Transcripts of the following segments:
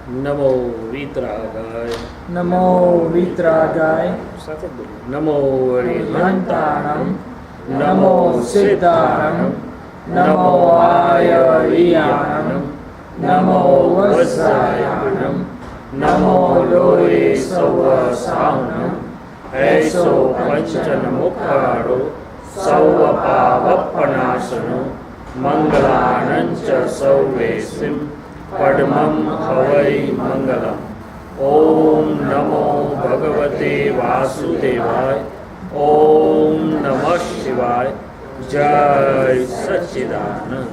નમો વિતરાગાય નમો વિતરાગાય સાથે જ બોલીએ. નમો હરિહંતાણમ નમો સિદ્ધાણમ નમો આયરિયાણમ નમો વત્સાયાણમ નમો લોરે સૌવસાહનમ એસો પંચન મુખાડો સૌવપાવપનાશનો મંગલાનંચ સૌવેસિમ પડમમ હવૈ મંગલમ. ઓમ નમો ભગવતે વાસુદેવાય. ઓમ નમઃ શિવાય. જય સચ્ચિદાનંદ.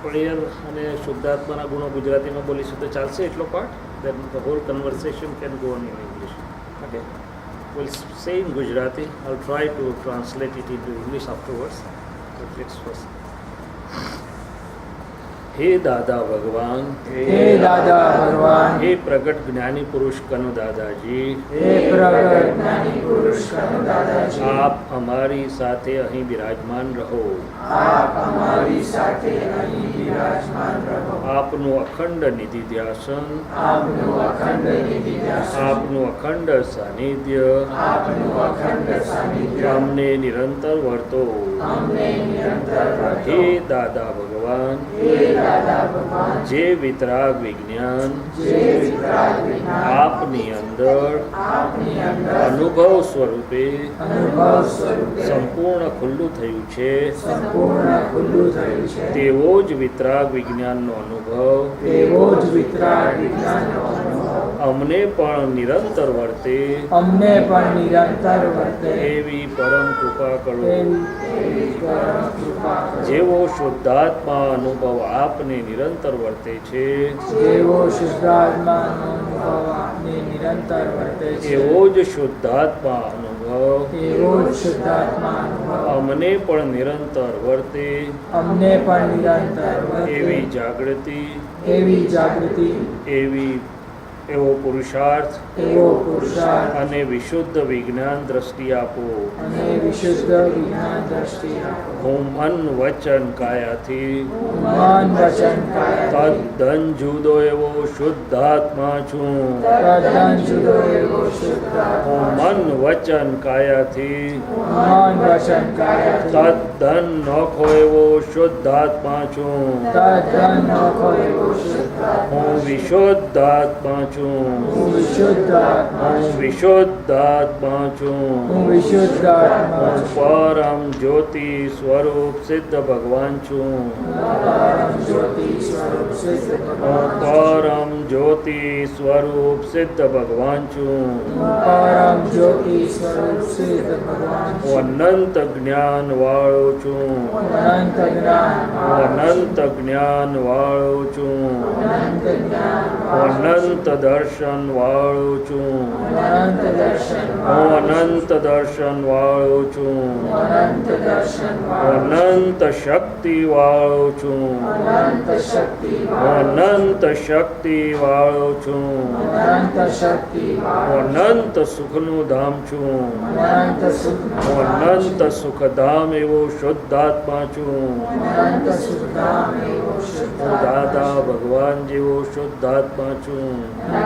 પ્રેયર અને શુદ્ધાત્માના ગુણો ગુજરાતીમાં બોલીશું તો ચાલશે એટલો પાઠ? then the whole conversation can go on in English. Okay, we'll say in Gujarati. I'll try to translate it into English afterwards, but let's first. હે દાદા ભગવાન, હે દાદા ભગવાન, હે પ્રગટ જ્ઞાની પુરુષ કનુ દાદાજી, હે પ્રગટ જ્ઞાની પુરુષ કનુ દાદાજી, આપ અમારી સાથે અહીં બિરાજમાન રહો. આપ અમારી સાથે અહીં બિરાજમાન રહો. આપનું અખંડ નિધિ ધ્યાસન, આપનું અખંડ નિધિ ધ્યાસન, આપનું અખંડ સાનિધ્ય આપનું અખંડ સાનિધ્ય અમને નિરંતર વર્તો. અમને નિરંતર વર્તો. હે દાદા ભગવાન, હે દાદા ભગવાન, જે વિતરાગ વિજ્ઞાન જે વિતરાગ વિજ્ઞાન આપની અંદર આપની અંદર અનુભવ સ્વરૂપે અનુભવ સ્વરૂપે સંપૂર્ણ ખુલ્લું થયું છે, સંપૂર્ણ ખુલ્લું થયું છે, તેવો જ વિતરાગ વિજ્ઞાનનો અનુભવ તેવો જ વિતરાગ વિજ્ઞાનનો અનુભવ અમને પણ નિરંતર વર્તે. અમને પણ નિરંતર વર્તે એવી પરમ કૃપા કરો. એવી પરમ કૃપા કરો. જેવો શુદ્ધાત્મા અનુભવ આપને નિરંતર વર્તે છે, જેવો શુદ્ધાત્માનો અનુભવ આપને નિરંતર વર્તે છે, એવો જ શુદ્ધાત્મા અનુભવ એવો જ શુદ્ધાત્મા અનુભવ અમને પણ નિરંતર વર્તે. અમને પણ નિરંતર વર્તે. એવી જાગૃતિ, એવી જાગૃતિ, એવો પુરુષાર્થ એવો પુરુષાર્થ અને વિશુદ્ધ વિજ્ઞાન દ્રષ્ટિ આપો. અને વિશુદ્ધ વિજ્ઞાન દ્રષ્ટિ આપો. હું મન વચન કાયાથી મન વચન કાયા તદ્દન જુદો એવો શુદ્ધાત્મા છું. તદ્દન જુદો એવો શુદ્ધ હું મન વચન કાયાથી મન વચન કાયા તદ્દન નોખો એવો શુદ્ધાત્મા છું. તદ્દન નોખો એવો શુદ્ધ હું વિશુદ્ધાત્મા છું. હું વિશુદ્ધ આત્મા હું છું. વિશુદ્ધાત્મા છું. હું વિશુદ્ધ આત્મા હું છું. પરમ જ્યોતિ સ્વરૂપ સિદ્ધ ભગવાન છું. પરમ જ્યોતિ સ્વરૂપ સિદ્ધ હું ભગવાન છું. પરમ જ્યોતિ સ્વરૂપ સિદ્ધ ભગવાન છું. હું પરમ જ્યોતિ સ્વરૂપ સિદ્ધ ભગવાન છું. હું અનંત જ્ઞાન વાળો છું. અનંત જ્ઞાન હું અનંત જ્ઞાન વાળો છું. અનંત જ્ઞાન હું અનંત દર્શન વાળો છું. અનંત દર્શન હું અનંત દર્શન વાળો છું. અનંત દર્શન હું અનંત શક્તિ વાળો છું. અનંત શક્તિ હું અનંત શક્તિ વાળો છું. અનંત શક્તિ હું અનંત સુખનું ધામ છું. અનંત સુખ હું અનંત સુખધામ એવો શુદ્ધાત્મા છું. અનંત સુખધામ એવો શુદ્ધ હું દાદા ભગવાન જેવો શુદ્ધાત્મા છું.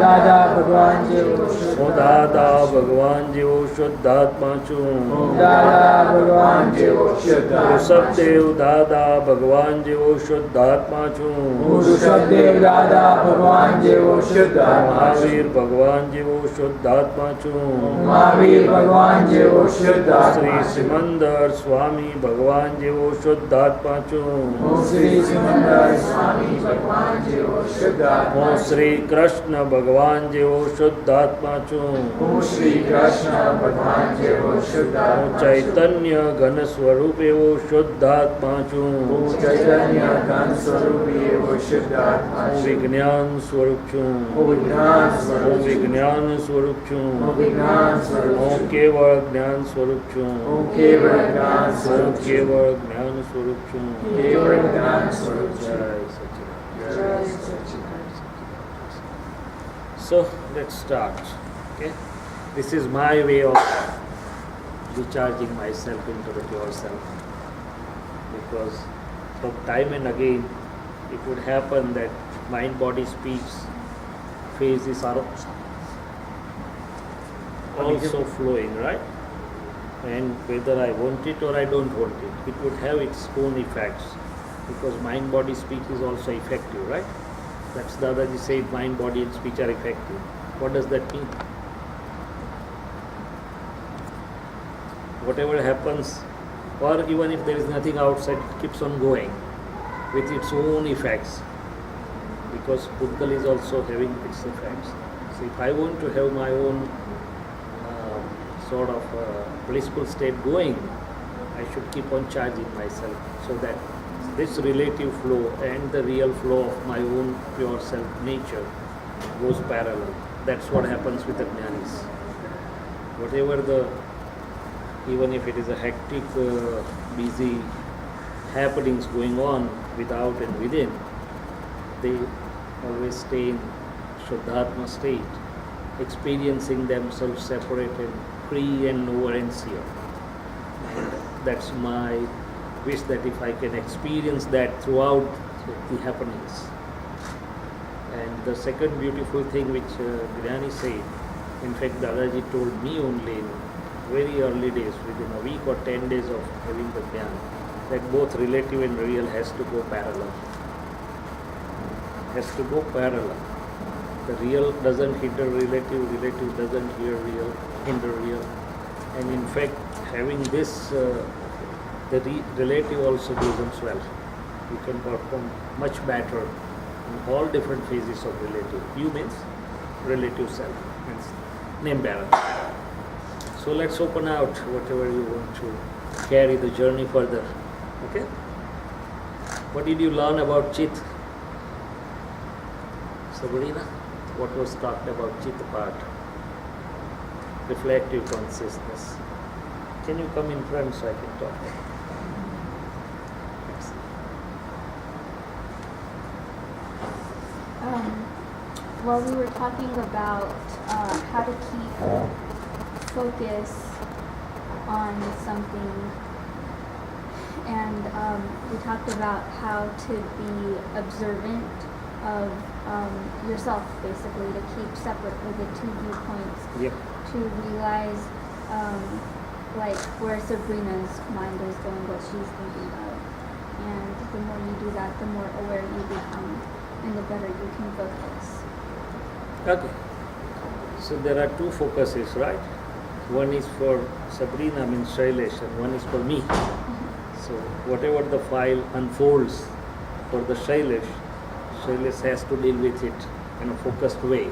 દાદા ભગવાન જેવો શુદ્ધ હું દાદા ભગવાન જેવો શુદ્ધાત્મા છું. દાદા ભગવાન જેવો શુદ્ધ ઋષભદેવ દાદા ભગવાન જેવો શુદ્ધાત્મા છું. ઋષભદેવ દાદા ભગવાન જેવો શુદ્ધ મહાવીર ભગવાન જેવો શુદ્ધાત્મા છું. મહાવીર ભગવાન જેવો શુદ્ધ શ્રી સિમંદર સ્વામી ભગવાન જેવો શુદ્ધાત્મા છું. શ્રી સિમંદર સ્વામી ભગવાન જેવો શુદ્ધ હું શ્રી કૃષ્ણ ભગવાન જેવો શુદ્ધાત્મા છું. હું શ્રી કૃષ્ણ ભગવાન જેવો શુદ્ધ હું ચૈતન્ય ઘન સ્વરૂપ એવો શુદ્ધાત્મા છું. હું ચૈતન્ય જ્ઞાન સ્વરૂપી એવો શુદ્ધ આત્મા હું છું. વિજ્ઞાન સ્વરૂપ છું. હું વિજ્ઞાન હું સ્વરૂપ છું. વિજ્ઞાન સ્વરૂપ છું. હું વિજ્ઞાન સ્વરૂપ હું છું. કેવળ જ્ઞાન સ્વરૂપ છું. હું કેવળ જ્ઞાન હું સ્વરૂપ છું. કેવળ જ્ઞાન સ્વરૂપ છું. કેવળ જ્ઞાન સ્વરૂપ જય છું. સચ્ચિદાનંદ. જય સચ્ચિદાનંદ. So let's start. Okay, this is my way of recharging myself into the pure self, because from time and again it would happen that mind, body, speech phases are also flowing, right? And whether I want it or I don't want it, it would have its own effects because mind, body, speech is also effective, right? That's Dadaji said mind, body and speech are effective. What does that mean? Whatever happens, or even if there is nothing outside, it keeps on going with its own effects because Pudgal is also having its effects. So if I want to have my own sort of blissful state going, I should keep on charging myself so that this relative flow and the real flow of my own pure self nature goes parallel. That's what happens with the jnanis. Whatever even if it is a hectic, busy happenings going on without and within, they always stay in Shuddhatma state, experiencing themselves separated, free and knower and seer. And that's my wish that if I can experience that throughout the happenings. And the second beautiful thing which Gyani said, in fact Dadaji told me only in very early days, within a week or 10 days of having the Jnana, that both relative and real has to go parallel. Has to go parallel. The real doesn't hinder relative, relative doesn't hinder real. And in fact, having this, the relative also becomes well. You can perform much better in all different phases of relative. You means relative self, means name balance. So let's open out whatever you want to carry the journey further. Okay? What did you learn about Chit? Sabrina, what was talked about Chit part? Reflective consciousness. Can you come in front so I can talk? Well, we were talking about how to keep focus on something, and we talked about how to be observant of yourself, basically, to keep separate the two viewpoints, Yep. to realize like where Sabrina's mind is going, what she's thinking of. And the more you do that, the more aware you become, and the better you can focus. Okay. So there are two focuses, right? One is for Sabrina, means Shailesh, and one is for me. So whatever the file unfolds for the Shailesh has to deal with it in a focused way.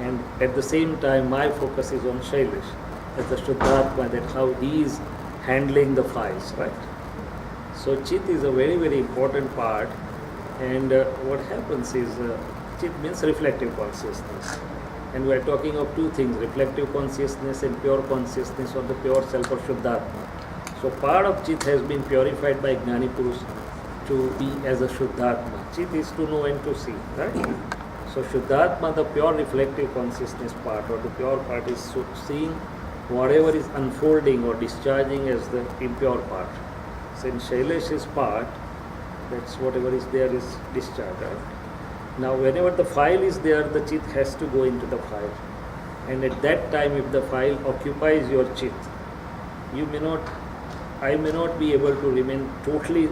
And at the same time, my focus is on Shailesh, as the Shuddhatma, that how he is handling the files, right? So Chit is a very, very important part. And what happens is, Chit means reflective consciousness. And we are talking of two things, reflective consciousness and pure consciousness of the pure self or Shuddhatma. So part of Chit has been purified by Gnani Purush to be as a Shuddhatma. Chit is to know and to see, right? So Shuddhatma, the pure reflective consciousness part or the pure part, is seeing whatever is unfolding or discharging as the impure part. So in Shailesh's part, that's whatever is there is discharged, right? Now whenever the file is there, the Chit has to go into the file. And at that time, if the file occupies your Chit, I may not be able to remain totally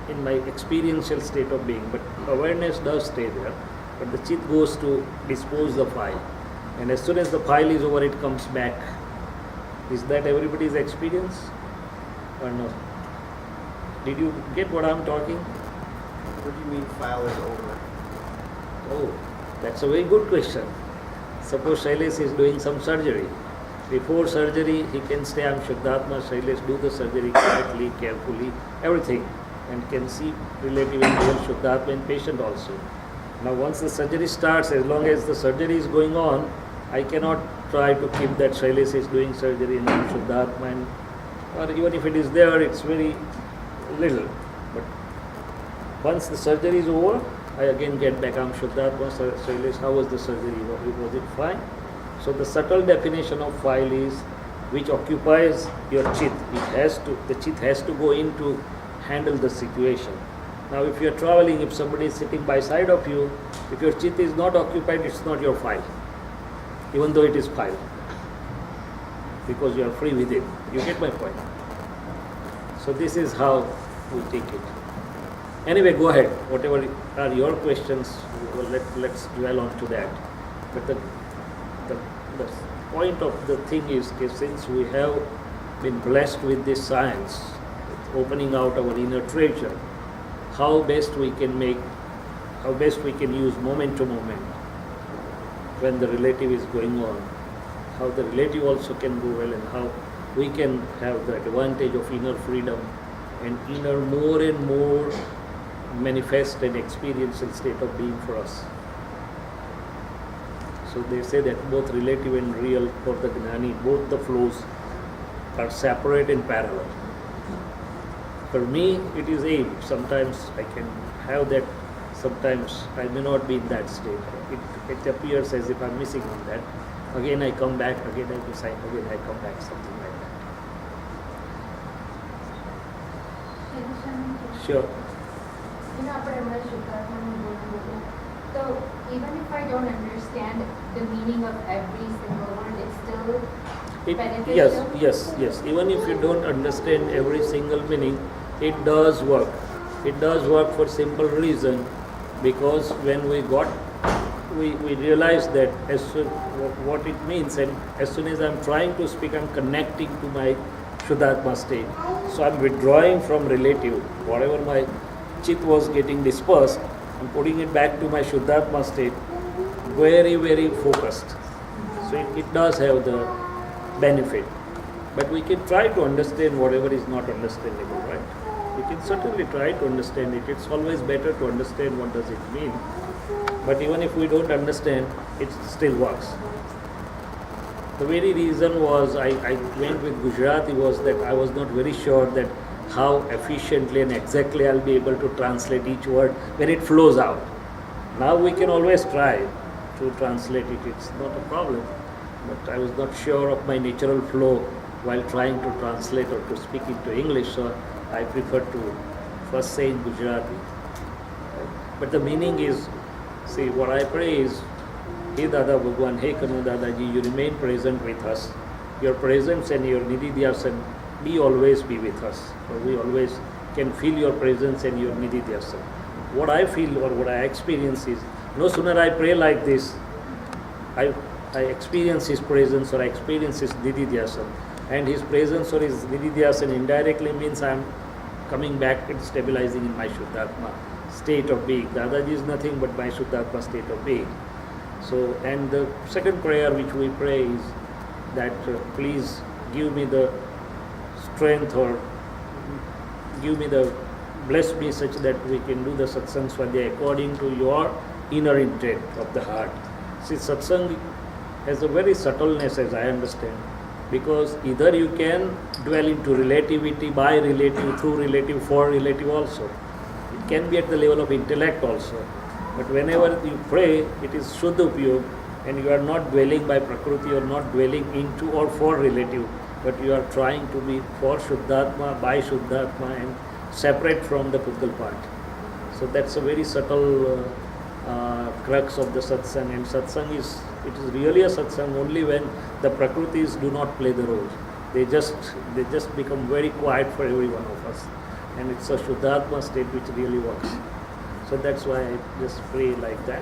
in my experiential state of being, but awareness does stay there. But the Chit goes to dispose the file. And as soon as the file is over, it comes back. Is that everybody's experience or no? Did you get what I'm talking? What do you mean file is over? Oh, that's a very good question. Suppose Shailesh is doing some surgery. Before surgery, he can say, I'm Shuddhatma, Shailesh, do the surgery quietly, carefully, everything, and can see relative and real Shuddhatma in patient also. Now once the surgery starts, as long as the surgery is going on, I cannot try to keep that Shailesh is doing surgery and I'm Shuddhatma, and, or even if it is there, it's very little. But once the surgery is over, I again get back, I'm Shuddhatma, Shailesh, how was the surgery? Was it fine? So the subtle definition of file is which occupies your Chit. The Chit has to go in to handle the situation. Now if you are traveling, if somebody is sitting by side of you, if your chit is not occupied, it's not your file, even though it is file, because you are free with it. You get my point? So this is how we take it. Anyway, go ahead. Whatever are your questions, well, let's dwell on to that. But the point of the thing is, since we have been blessed with this science, opening out our inner treasure, how best we can use moment to moment when the relative is going on, how the relative also can go well, and how we can have the advantage of inner freedom and inner more and more manifest and experiential state of being for us. So they say that both relative and real for the Gnani, both the flows are separate and parallel. For me, it is aim. Sometimes I can have that, sometimes I may not be in that state. It appears as if I'm missing on that. Again I come back, again I decide, again I come back, something like that. Sure. So even if I don't understand the meaning of every single word, it's still beneficial? Yes. Even if you don't understand every single meaning, it does work. It does work for simple reason, because when we realize that what it means, and as soon as I'm trying to speak, I'm connecting to my Shuddhatma state. So I'm withdrawing from relative. Whatever my chit was getting dispersed, I'm putting it back to my Shuddhatma state, very, very focused. So it does have the benefit. But we can try to understand whatever is not understandable, right? We can certainly try to understand it. It's always better to understand what does it mean. But even if we don't understand, it still works. The very reason was I went with Gujarati was that I was not very sure that how efficiently and exactly I'll be able to translate each word when it flows out. Now we can always try to translate it, it's not a problem. But I was not sure of my natural flow while trying to translate or to speak into English, so I prefer to first say in Gujarati. But the meaning is, see, what I pray is, Hey Dada Bhagwan, Hey Kanu Dadaji, you remain present with us. Your presence and your Nidhi Dhyasan always be with us. So we always can feel your presence and your Nidhi Dhyasan. What I feel or what I experience is, no sooner I pray like this, I experience His presence or I experience His Nidhi Dhyasan. And His presence or His Nidhi Dhyasan indirectly means I am coming back and stabilizing in my Shuddhatma state of being. Dadaji is nothing but my Shuddhatma state of being. So, and the second prayer which we pray is that please give me the strength or bless me such that we can do the satsang swadhyaya according to your inner intent of the heart. See, satsang has a very subtleness as I understand, because either you can dwell into relativity, by relative, through relative, for relative also. It can be at the level of intellect also. But whenever you pray, it is Shuddha Upayog, and you are not dwelling by Prakriti, you are not dwelling into or for relative, but you are trying to be for Shuddhatma, by Shuddhatma, and separate from the Pudgal part. So that's a very subtle crux of the satsang, and satsang it is really a satsang only when the Prakritis do not play the role. They just become very quiet for every one of us, and it's a Shuddhatma state which really works. So that's why I just pray like that.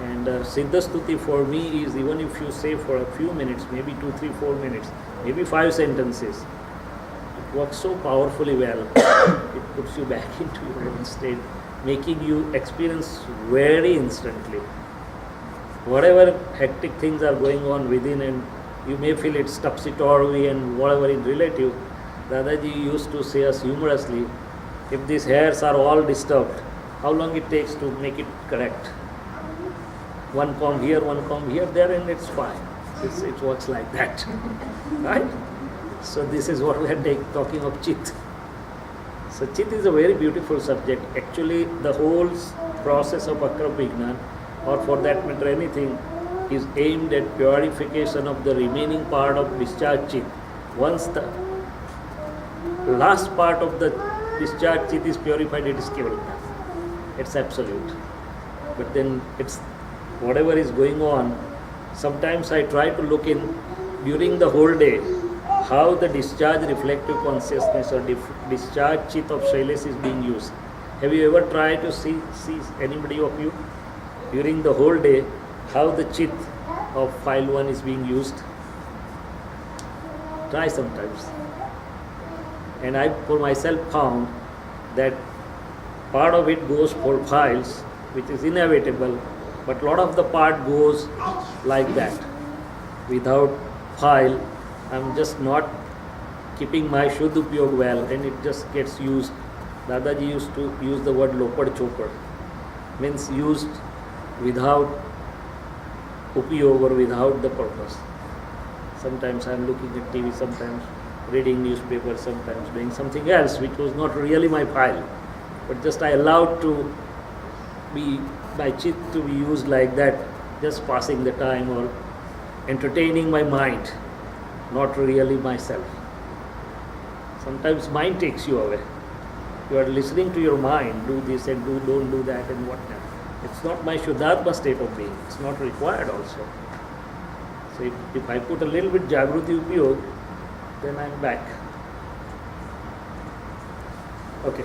And Siddhastuti for me is, even if you say for a few minutes, maybe 2, 3, 4 minutes, maybe 5 sentences, it works so powerfully well. It puts you back into your own state, making you experience very instantly. Whatever hectic things are going on within, and you may feel it's topsy-turvy and whatever in relative, Dadaji used to say us humorously, if these hairs are all disturbed, how long it takes to make it correct? One comb here, there, and it's fine. It works like that. Right? So this is what we are talking of Chit. So Chit is a very beautiful subject. Actually, the whole process of Akram Vignan, or for that matter anything, is aimed at purification of the remaining part of discharge Chit. Once the last part of the discharge chit is purified, it is Keval Gnan. It's absolute. But then it's whatever is going on, sometimes I try to look in during the whole day how the discharge reflective consciousness or discharge chit of Shailesh is being used. Have you ever tried to see anybody of you during the whole day how the chit of file 1 is being used? Try sometimes. And I for myself found that part of it goes for files, which is inevitable, but lot of the part goes like that. Without file, I'm just not keeping my Shuddh Upyog well, and it just gets used. Dadaji used to use the word lopad chopad, means used without upyog or without the purpose. Sometimes I'm looking at TV, sometimes reading newspaper, sometimes doing something else which was not really my file, but just I allowed to be my chit to be used like that, just passing the time or entertaining my mind, not really myself. Sometimes mind takes you away. You are listening to your mind, do this and don't do that and whatnot. It's not my Shuddhatma state of being. It's not required also. So if I put a little bit Jagruti Upyog, then I'm back. Okay.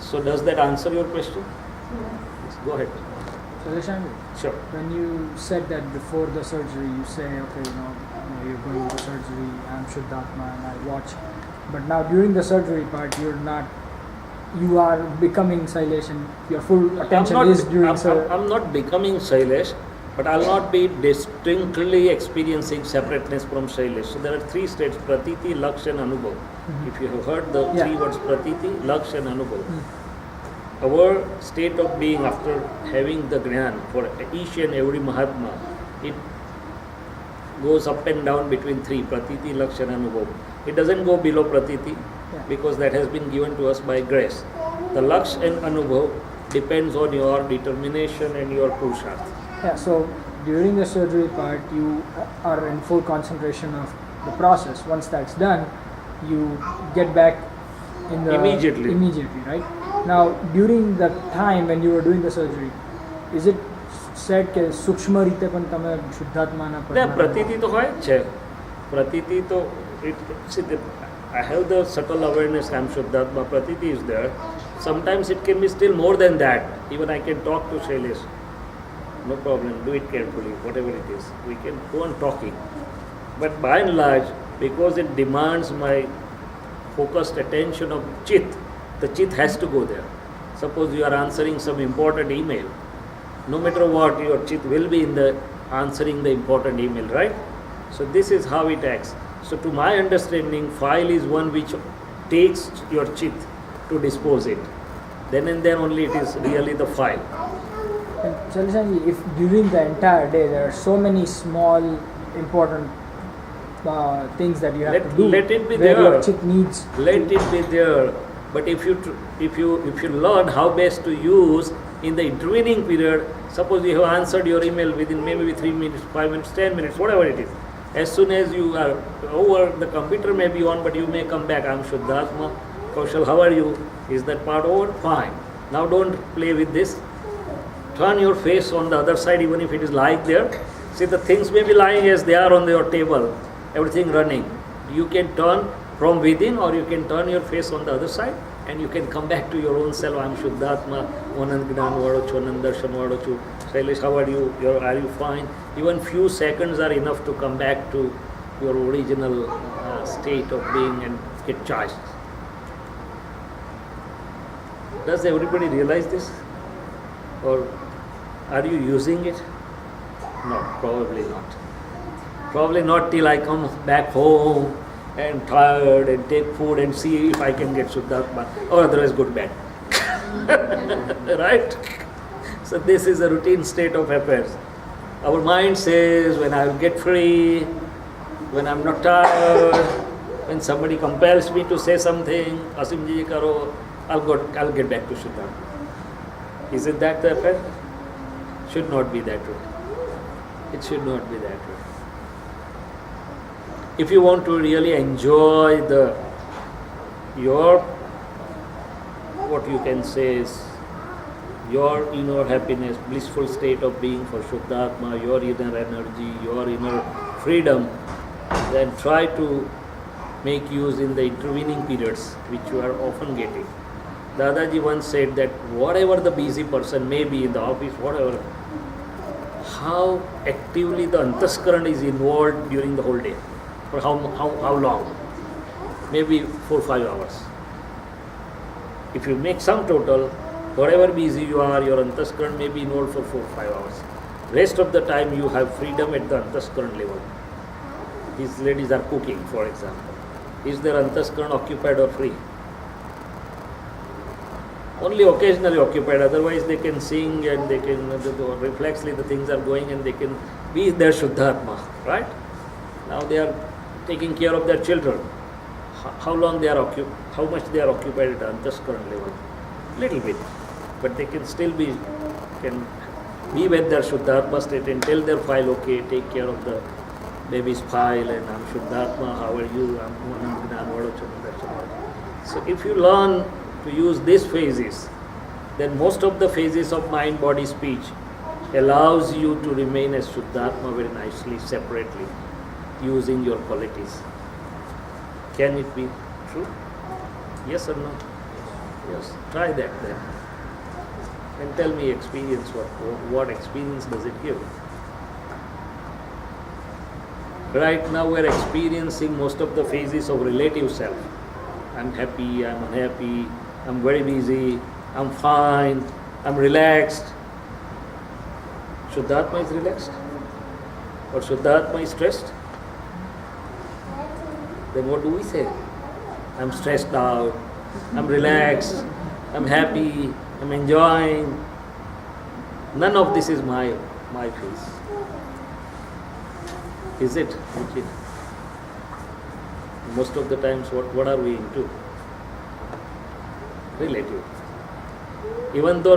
So does that answer your question? Yes, go ahead. So Deshangi, Sure. when you said that before the surgery, you say, okay, you're going to surgery, I'm Shuddhatma and I watch. But now during the surgery part, you are becoming Shailesh and your full attention is during surgery. I'm not becoming Shailesh, but I'll not be distinctly experiencing separateness from Shailesh. So there are 3 states, Pratiti, Laksh and Anubhav. If you have heard the 3 words Pratiti, Laksh and Anubhav. Our state of being after having the Gyan for each and every Mahatma, it goes up and down between 3, Pratiti, Laksh and Anubhav. It doesn't go below Pratiti because that has been given to us by grace. The Laksh and Anubhav depends on your determination and your Purusharth. Yeah, so during the surgery part, you are in full concentration of the process. Once that's done, you get back in the Immediately, right? Now, during the time when you were doing the surgery, is it said કે સૂક્ષ્મ રીતે પણ તમે શુદ્ધાત્માના પ્રતીતિ તો હોય જ છે. પ્રતીતિ તો I have the subtle awareness I'm Shuddhatma, Pratiti is there. Sometimes it can be still more than that. Even I can talk to Shailesh. No problem, do it carefully, whatever it is. We can go on talking. But by and large, because it demands my focused attention of chit, the chit has to go there. Suppose you are answering some important email. No matter what, your chit will be in the answering the important email, right? So this is how it acts. So to my understanding, file is one which takes your chit to dispose it. Then and then only it is really the file. And Shailesh, if during the entire day there are so many small important things that you have to do, let it be where there. your chit needs. Let it be there. But if you learn how best to use in the intervening period, suppose you have answered your email within maybe 3 minutes, 5 minutes, 10 minutes, whatever it is. As soon as you are over, the computer may be on, but you may come back. I'm Shuddhatma. Kaushal, how are you? Is that part over? Fine. Now don't play with this. Turn your face on the other side, even if it is lying there. See, the things may be lying as they are on your table, everything running. You can turn from within, or you can turn your face on the other side, and you can come back to your own self. I'm Shuddhatma, Anand Gnan Vado Chu, Anand Darshan Vado Chu. Shailesh, how are you? Are you fine? Even few seconds are enough to come back to your original state of being and get charged. Does everybody realize this? Or are you using it? No, probably not. Probably not till I come back home and tired and take food and see if I can get Shuddhatma, or otherwise go to bed. Right? So this is a routine state of affairs. Our mind says, when I will get free, when I'm not tired, when somebody compels me to say something, Asim ji karo, I'll get back to Shuddhatma. Is it that the affair? Should not be that way. It should not be that way. If you want to really enjoy your what you can say is your inner happiness, blissful state of being for Shuddhatma, your inner energy, your inner freedom, then try to make use in the intervening periods which you are often getting. Dadaji once said that whatever the busy person may be in the office, whatever, how actively the Antaskaran is involved during the whole day. For how long? Maybe 4-5 hours. If you make some total, whatever busy you are, your Antaskaran may be involved for 4-5 hours. Rest of the time you have freedom at the Antaskaran level. These ladies are cooking, for example. Is their Antaskaran occupied or free? Only occasionally occupied, otherwise they can sing and they can, reflexly the things are going and they can be their Shuddhatma, right? Now they are taking care of their children. How long they are how much they are occupied at Antaskaran level? Little bit. But they can still be with their Shuddhatma state and tell their file, okay, take care of the baby's file and I'm Shuddhatma, how are you? So if you learn to use these phases, then most of the phases of mind, body, speech allows you to remain as Shuddhatma very nicely, separately, using your qualities. Can it be true? Yes or no? Yes. Try that then. And tell me experience, what experience does it give? Right now we are experiencing most of the phases of relative self. I'm happy, I'm unhappy, I'm very busy, I'm fine, I'm relaxed. Shuddhatma is relaxed? Or Shuddhatma is stressed? Then what do we say? I'm stressed out, I'm relaxed, I'm happy, I'm enjoying. None of this is my phase. Is it? Okay. Most of the times, what are we into? Relative. Even though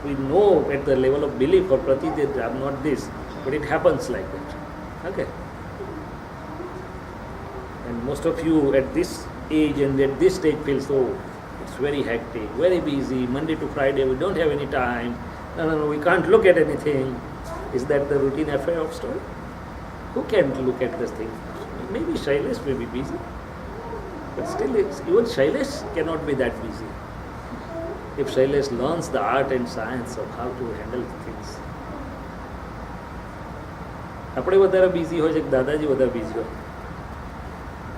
we know at the level of belief or pratiti that I'm not this, but it happens like that. Okay. And most of you at this age and at this stage feels, oh, it's very hectic, very busy, Monday to Friday, we don't have any time, no, we can't look at anything. Is that the routine affair of story? Who can't look at this thing? Maybe Shailesh may be busy, but still even Shailesh cannot be that busy. If Shailesh learns the art and science of how to handle things. આપણે વધારે busy હોય છે કે દાદાજી વધારે busy હોય?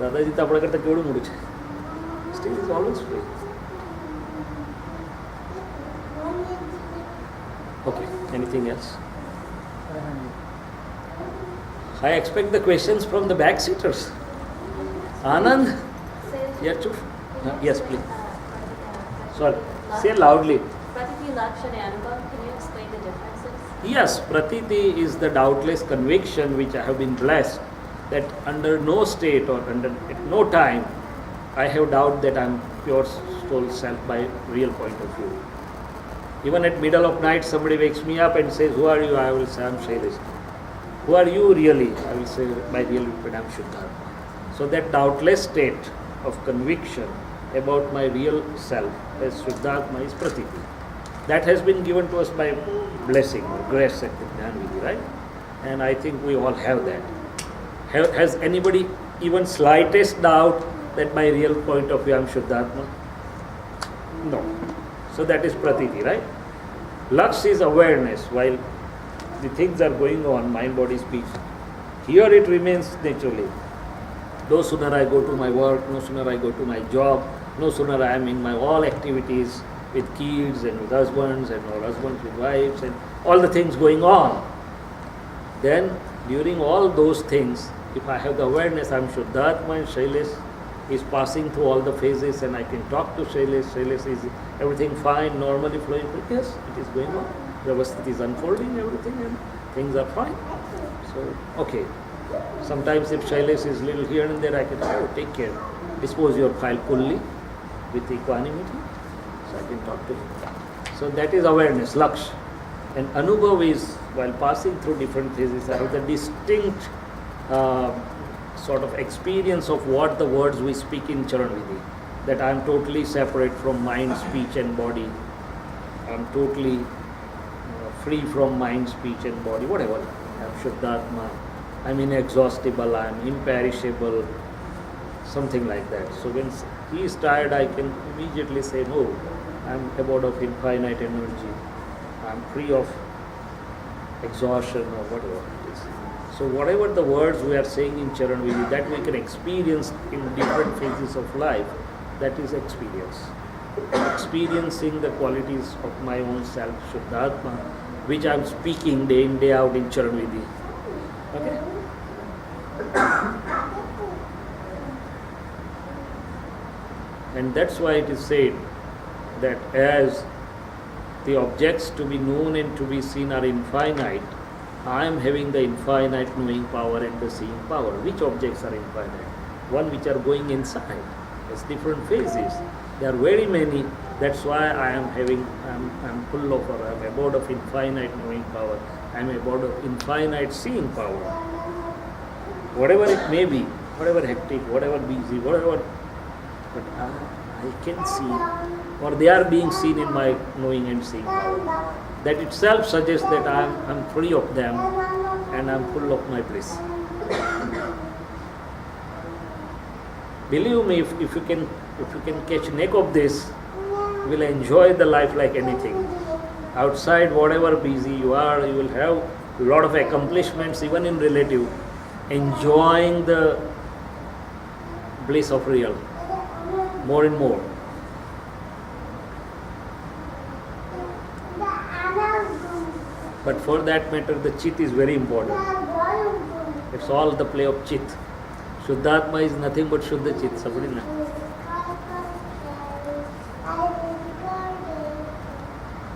દાદાજી તો આપણા કરતાં કેવડું મોટું છે. Still is always free. Okay, anything else? I expect the questions from the back seaters. Anand? Yeah, Chuf. Yes, please. Sorry. Say loudly. Pratiti, Lakshya and Anubhav, can you explain the differences? Yes, Pratiti is the doubtless conviction which I have been blessed that under no state or at no time I have doubt that I am pure soul self by real point of view. Even at middle of night somebody wakes me up and says, who are you? I will say, I am Shailesh. Who are you really? I will say, by real but I am Shuddhatma. So that doubtless state of conviction about my real self as Shuddhatma is Pratiti. That has been given to us by blessing or grace at the Jnana Vidhi, right? And I think we all have that. Has anybody even slightest doubt that my real point of view I am Shuddhatma? No. So that is Pratiti, right? Laksh is awareness while the things are going on, mind, body, speech. Here it remains naturally. No sooner I go to my work, no sooner I go to my job, no sooner I am in my all activities with kids and with husbands and or husbands with wives and all the things going on. Then during all those things, if I have the awareness I am Shuddhatma and Shailesh is passing through all the phases and I can talk to Shailesh, Shailesh is everything fine, normally flowing, yes, it is going on. Vyavasthit is unfolding everything and things are fine. So, okay. Sometimes if Shailesh is little here and there, I can take care. Dispose your file coolly with equanimity. So I can talk to him. So that is awareness, Laksh. And Anubhav is, while passing through different phases, I have the distinct sort of experience of what the words we speak in Charan Vidhi. that I am totally separate from mind, speech and body. I am totally free from mind, speech and body, whatever. I am Shuddhatma. I am inexhaustible, I am imperishable, something like that. So when he is tired, I can immediately say, no, I am abode of infinite energy. I am free of exhaustion or whatever it is. So whatever the words we are saying in Charan Vidhi, that we can experience in different phases of life, that is experience. Experiencing the qualities of my own self, Shuddhatma, which I am speaking day in, day out in Charan Vidhi. Okay? And that's why it is said that as the objects to be known and to be seen are infinite, I am having the infinite knowing power and the seeing power. Which objects are infinite? One which are going inside. It's different phases. There are very many. That's why I am full of, or I am abode of infinite knowing power. I am abode of infinite seeing power. Whatever it may be, whatever hectic, whatever busy, whatever, but I can see, or they are being seen in my knowing and seeing power. That itself suggests that I am free of them and I am full of my bliss. Believe me, if you can catch neck of this, you will enjoy the life like anything. Outside, whatever busy you are, you will have a lot of accomplishments, even in relative, enjoying the bliss of real more and more. But for that matter, the chit is very important. It's all the play of chit. Shuddhatma is nothing but Shuddha Chit. Sabri na.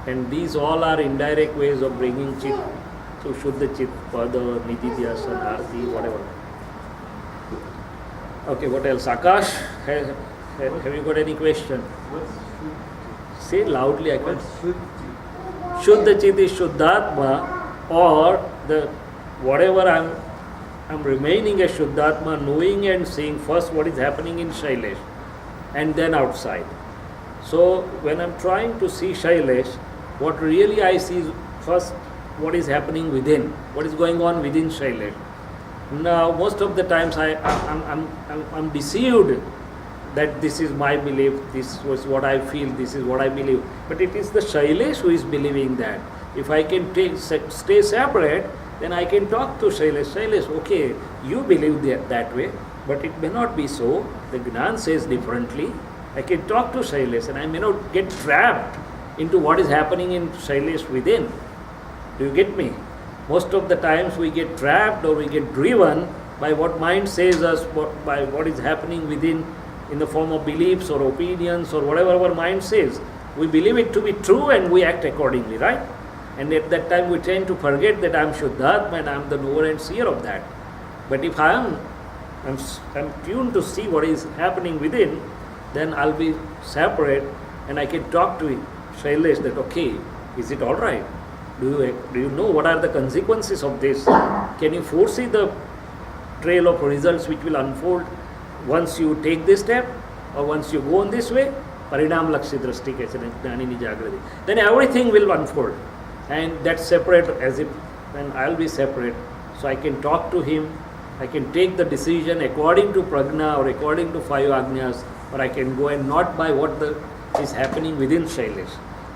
And these all are indirect ways of bringing chit to Shuddha Chit, Pada, Nididhyasana, Arti, whatever. Okay, what else? Akash, have you got any question? Say loudly, I can. Shuddha Chit is Shuddhatma, or the whatever I'm remaining as Shuddhatma, knowing and seeing first what is happening in Shailesh and then outside. So when I'm trying to see Shailesh, what really I see is first what is happening within, what is going on within Shailesh. Now most of the times I'm deceived that this is my belief, this was what I feel, this is what I believe. But it is the Shailesh who is believing that. If I can stay separate, then I can talk to Shailesh. Shailesh, okay, you believe that way, but it may not be so. The Gnan says differently. I can talk to Shailesh and I may not get trapped into what is happening in Shailesh within. Do you get me? Most of the times we get trapped or we get driven by what mind says us, by what is happening within in the form of beliefs or opinions or whatever our mind says. We believe it to be true and we act accordingly, right? And at that time we tend to forget that I am Shuddhatma and I am the knower and seer of that. But if I'm tuned to see what is happening within, then I'll be separate and I can talk to Shailesh that, okay, is it all right? Do you know what are the consequences of this? Can you foresee the trail of results which will unfold once you take this step or once you go on this way? Parinam Lakshi Drashti kaise Jnanini Jagrati. Then everything will unfold. And that's separate, as if then I'll be separate. So I can talk to him, I can take the decision according to Prajna or according to 5 Agnyas, or I can go and not by what is happening within Shailesh.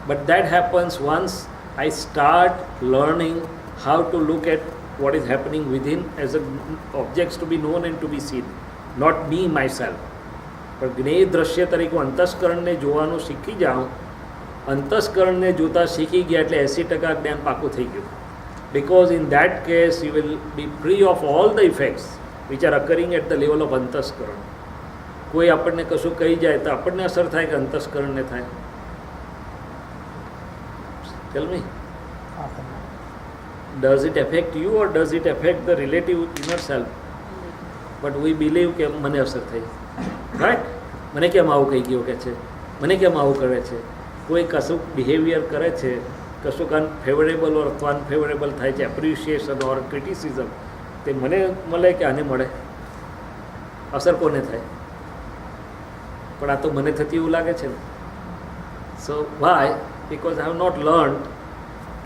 But that happens once I start learning how to look at what is happening within as objects to be known and to be seen, not me myself. પણ જ્ઞેય દ્રશ્ય તરીકે અંતસ્કરણને જોવાનું શીખી જાઉં, અંતસ્કરણને જોતા શીખી ગયા એટલે 80% જ્ઞાન પાકું થઈ ગયું. Because in that case you will be free of all the effects which are occurring at the level of અંતસ્કરણ. કોઈ આપણને કશું કહી જાય તો આપણને અસર થાય કે અંતસ્કરણને થાય? Tell me. Does it affect you or does it affect the relative inner self? But we believe કે મને અસર થઈ. રાઈટ, મને કેમ આવું કહી ગયો કે છે, મને કેમ આવું કરે છે, કોઈ કશું બિહેવિયર કરે છે, કશું અનફેવરેબલ ઓર અથવા અનફેવરેબલ થાય છે, એપ્રિશિએશન ઓર ક્રિટિસિઝમ, તે મને મળે કે આને મળે? અસર કોને થાય? પણ આ તો મને થતી એવું લાગે છે ને. સો Y? Because I have not learned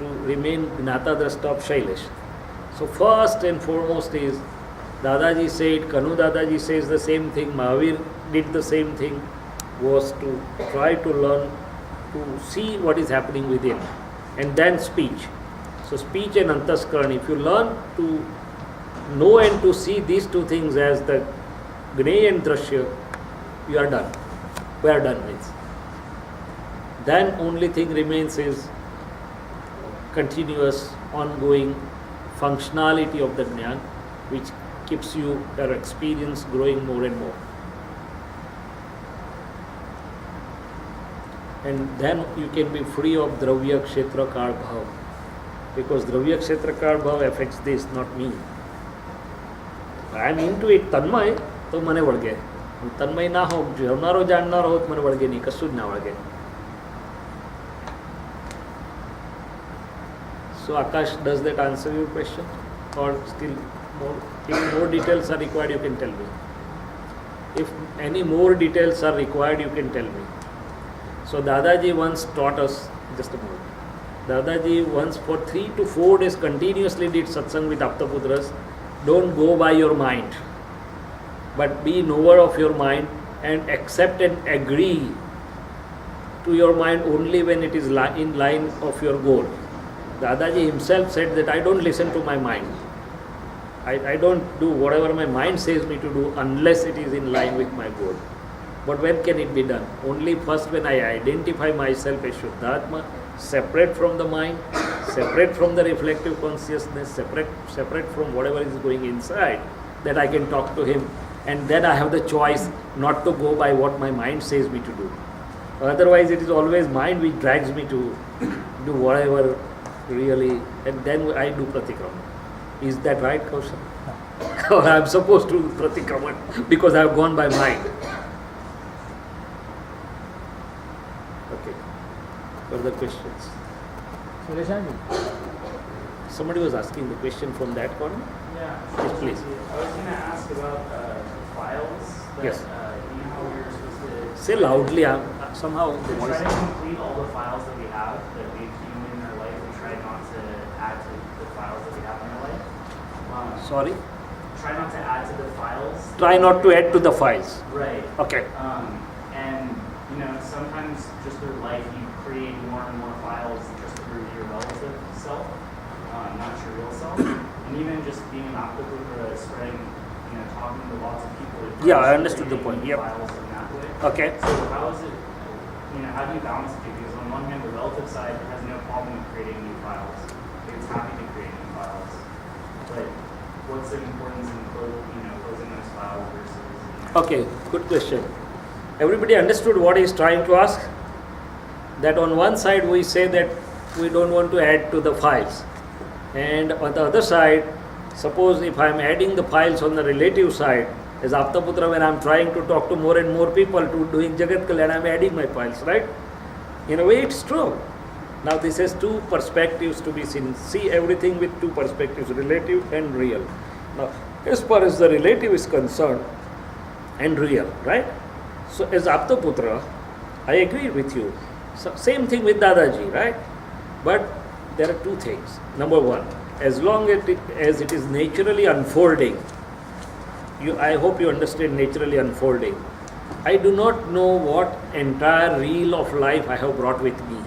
to remain Gnata Drashta of Shailesh. So first and foremost is Dadaji said, Kanu Dadaji says the same thing, Mahavir did the same thing, was to try to learn to see what is happening within and then speech. So speech and antaskaran, if you learn to know and to see these two things as the Gney and Drashya, you are done. We are done with. Then only thing remains is continuous, ongoing functionality of the Jnana, which keeps you, your experience growing more and more. And then you can be free of Dravya Kshetra Kal Bhav. Because Dravya Kshetra Kal Bhav affects this, not me. I am into it, Tanmay, તો મને વળગે. તન્મય ના હો, જવનારો જાણનારો હોત મને વળગે નહીં, કશું જ ના વળગે. So Akash, does that answer your question? Or still more? If more details are required, you can tell me. If any more details are required, you can tell me. So Dadaji once taught us, just a moment. Dadaji once for 3 to 4 days continuously did satsang with Aptaputras. Don't go by your mind, but be knower of your mind and accept and agree to your mind only when it is in line of your goal. Dadaji himself said that I don't listen to my mind. I don't do whatever my mind says me to do unless it is in line with my goal. But when can it be done? Only first when I identify myself as Shuddhatma, separate from the mind, separate from the reflective consciousness, separate from whatever is going inside, that I can talk to him. And then I have the choice not to go by what my mind says me to do. Otherwise it is always mind which drags me to do whatever really, and then I do pratikraman. Is that right, Kaushal? Or I am supposed to do pratikraman because I have gone by mind. Okay. Further questions? Sureshanji, Somebody was asking the question from that corner. Yeah. Yes, please. I was going to ask about files. That, Yes. You know how we were supposed to Say loudly. Somehow the to voice. try to complete all the files that we have that we accumulate in our life and try not to add to the files that we have in our life. Sorry. Try not to add to the files. Try not to add to the files. Right. Okay. And you know, sometimes just through life you create more and more files just through your relative self, not your real self. And even just being an Aptapudra, spreading, you know, talking to lots of people. it Yeah, I creates understood the point. Yep. Files in that way. Okay. So how is it, you know, how do you balance the two? Because on one hand, the relative side has no problem with creating new files. It's happy to create new files. But what's the importance in closing those files versus, Okay, good question. Everybody understood what he is trying to ask? That on one side we say that we don't want to add to the files. And on the other side, suppose if I am adding the files on the relative side, as Aptaputra, when I am trying to talk to more and more people to doing Jagat Kalyan, I am adding my files, right? In a way it's true. Now this has two perspectives to be seen. See everything with two perspectives, relative and real. Now, as far as the relative is concerned, and real, right? So as Aptaputra, I agree with you. So same thing with Dadaji, right? But there are two things. Number one, as long as it is naturally unfolding, I hope you understand naturally unfolding. I do not know what entire reel of life I have brought with me.